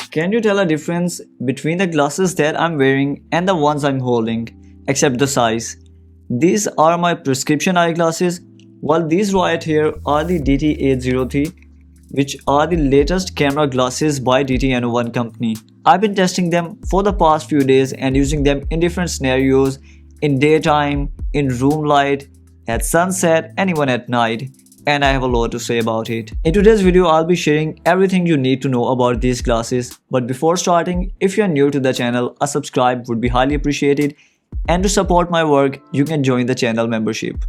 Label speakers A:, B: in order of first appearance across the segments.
A: Can you tell a difference between the glasses that I'm wearing and the ones I'm holding, except the size? These are my prescription eyeglasses, while these right here are the DT H03, which are the latest camera glasses by DT company. I've been testing them for the past few days and using them in different scenarios, in daytime, in room light, at sunset, and even at night. And I have a lot to say about it. In today's video, I'll be sharing everything you need to know about these glasses. But before starting, if you're new to the channel, a subscribe would be highly appreciated. And to support my work, you can join the channel membership.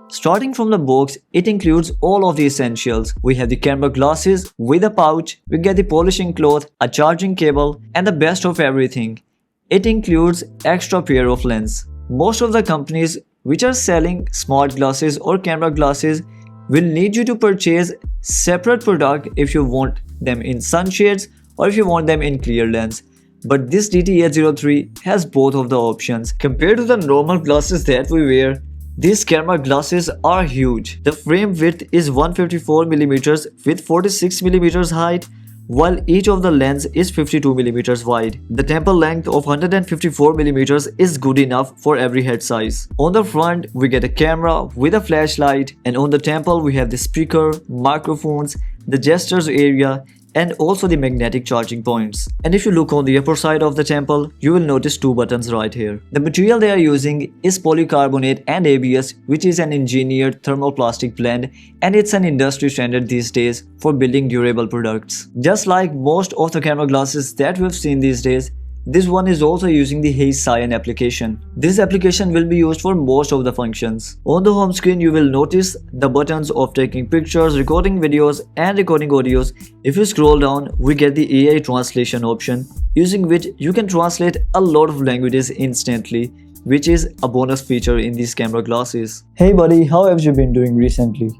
A: Starting from the box, it includes all of the essentials. We have the camera glasses with a pouch, we get the polishing cloth, a charging cable, and the best of everything, it includes extra pair of lens. Most of the companies which are selling smart glasses or camera glasses will need you to purchase separate product if you want them in sunshades or if you want them in clear lens. But this DT H03 has both of the options. Compared to the normal glasses that we wear, these camera glasses are huge. The frame width is 154mm with 46mm height, while each of the lens is 52mm wide. The temple length of 154mm is good enough for every head size. On the front, we get a camera with a flashlight, and on the temple we have the speaker, microphones, the gestures area, and also the magnetic charging points. And if you look on the upper side of the temple, you will notice two buttons right here. The material they are using is polycarbonate and ABS, which is an engineered thermoplastic blend, and it's an industry standard these days for building durable products. Just like most of the camera glasses that we've seen these days, this one is also using the Haze Cyan application. This application will be used for most of the functions. On the home screen, you will notice the buttons of taking pictures, recording videos, and recording audios. If you scroll down, we get the AI translation option, using which you can translate a lot of languages instantly, which is a bonus feature in these camera glasses. Hey buddy, how have you been doing recently?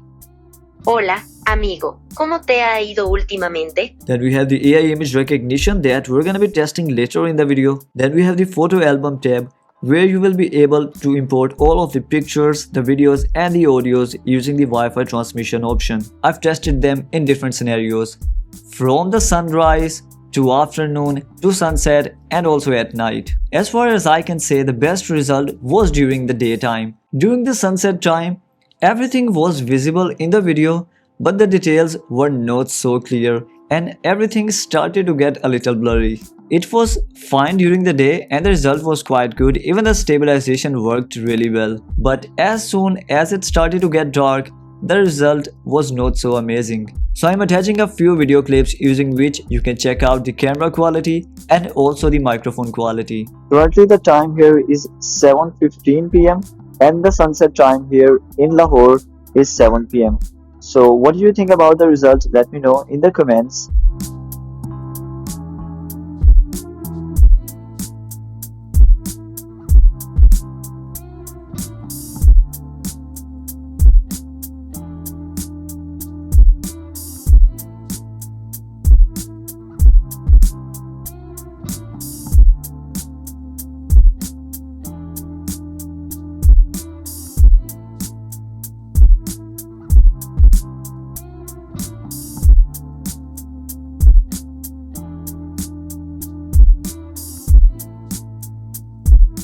B: Hola, amigo. ¿Cómo te ha ido últimamente?
A: Then we have the AI image recognition that we're gonna be testing later in the video. Then we have the photo album tab, where you will be able to import all of the pictures, the videos, and the audios using the Wi-Fi transmission option. I've tested them in different scenarios, from the sunrise to afternoon to sunset and also at night. As far as I can say, the best result was during the daytime. During the sunset time, everything was visible in the video, but the details were not so clear and everything started to get a little blurry. It was fine during the day and the result was quite good. Even the stabilization worked really well. But as soon as it started to get dark, the result was not so amazing. So I'm attaching a few video clips using which you can check out the camera quality and also the microphone quality. Currently the time here is 7:15 PM. And the sunset time here in Lahore is 7 PM. So what do you think about the results? Let me know in the comments.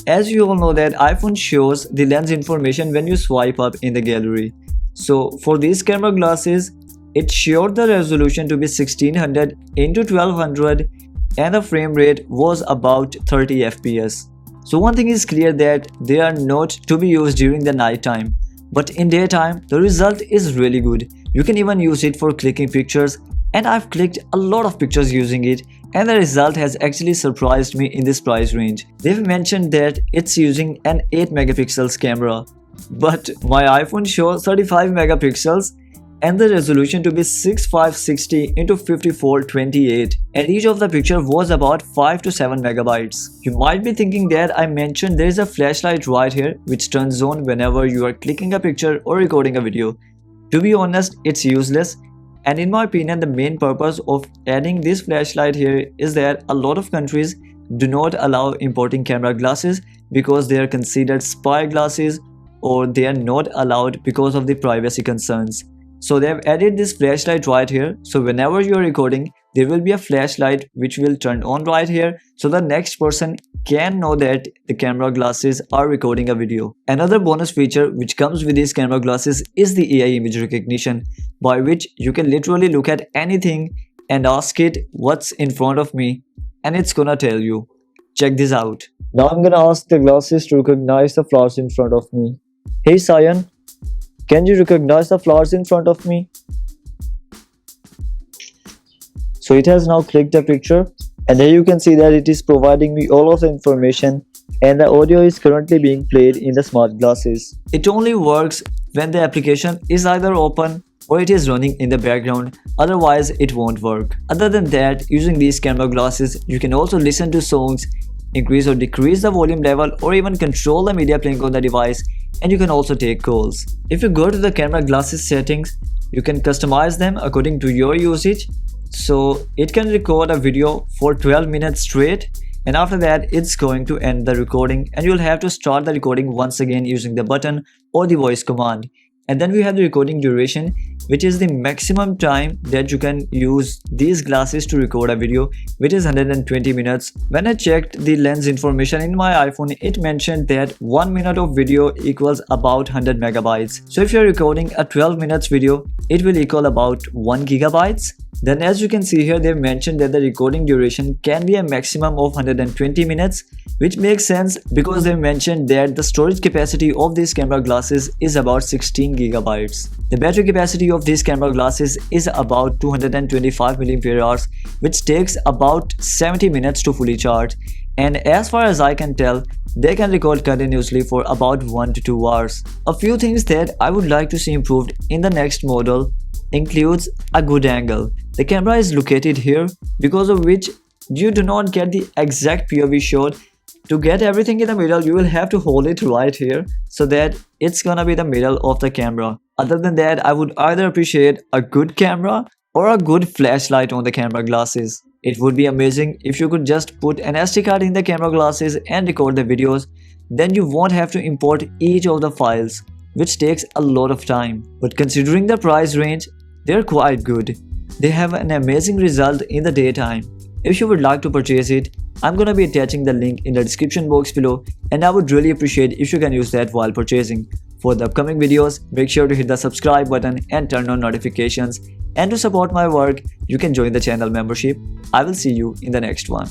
A: As you all know that iPhone shows the lens information when you swipe up in the gallery. So for these camera glasses, it showed the resolution to be 1600 into 1200 and the frame rate was about 30 FPS. So one thing is clear that they are not to be used during the night time. But in daytime, the result is really good. You can even use it for clicking pictures, and I've clicked a lot of pictures using it, and the result has actually surprised me in this price range. They've mentioned that it's using an 8 megapixels camera, but my iPhone shows 35 megapixels and the resolution to be 6560 into 5428, and each of the picture was about 5 to 7 megabytes. You might be thinking that I mentioned there is a flashlight right here which turns on whenever you are clicking a picture or recording a video. To be honest, it's useless. And in my opinion, the main purpose of adding this flashlight here is that a lot of countries do not allow importing camera glasses because they are considered spy glasses, or they are not allowed because of the privacy concerns. So they have added this flashlight right here. So whenever you are recording, there will be a flashlight which will turn on right here, so the next person can know that the camera glasses are recording a video. Another bonus feature which comes with these camera glasses is the AI image recognition, by which you can literally look at anything and ask it what's in front of me, and it's gonna tell you. Check this out. Now I'm gonna ask the glasses to recognize the flowers in front of me. Hey Cyan, can you recognize the flowers in front of me? So it has now clicked the picture, and here you can see that it is providing me all of the information, and the audio is currently being played in the smart glasses. It only works when the application is either open or it is running in the background, otherwise it won't work. Other than that, using these camera glasses, you can also listen to songs, increase or decrease the volume level, or even control the media playing on the device, and you can also take calls. If you go to the camera glasses settings, you can customize them according to your usage. So it can record a video for 12 minutes straight, and after that it's going to end the recording, and you'll have to start the recording once again using the button or the voice command. And then we have the recording duration, which is the maximum time that you can use these glasses to record a video, which is 120 minutes. When I checked the lens information in my iPhone, it mentioned that 1 minute of video equals about 100 megabytes. So if you're recording a 12 minutes video, it will equal about 1 gigabytes. Then as you can see here, they've mentioned that the recording duration can be a maximum of 120 minutes, which makes sense because they mentioned that the storage capacity of these camera glasses is about 16 gigabytes. The battery capacity of these camera glasses is about 225 mAh, which takes about 70 minutes to fully charge. And as far as I can tell, they can record continuously for about 1 to 2 hours. A few things that I would like to see improved in the next model includes a good angle. The camera is located here, because of which you do not get the exact POV shot. To get everything in the middle, you will have to hold it right here so that it's gonna be the middle of the camera. Other than that, I would either appreciate a good camera or a good flashlight on the camera glasses. It would be amazing if you could just put an SD card in the camera glasses and record the videos. Then you won't have to import each of the files, which takes a lot of time. But considering the price range, they're quite good. They have an amazing result in the daytime. If you would like to purchase it, I'm gonna be attaching the link in the description box below, and I would really appreciate if you can use that while purchasing. For the upcoming videos, make sure to hit the subscribe button and turn on notifications. And to support my work, you can join the channel membership. I will see you in the next one.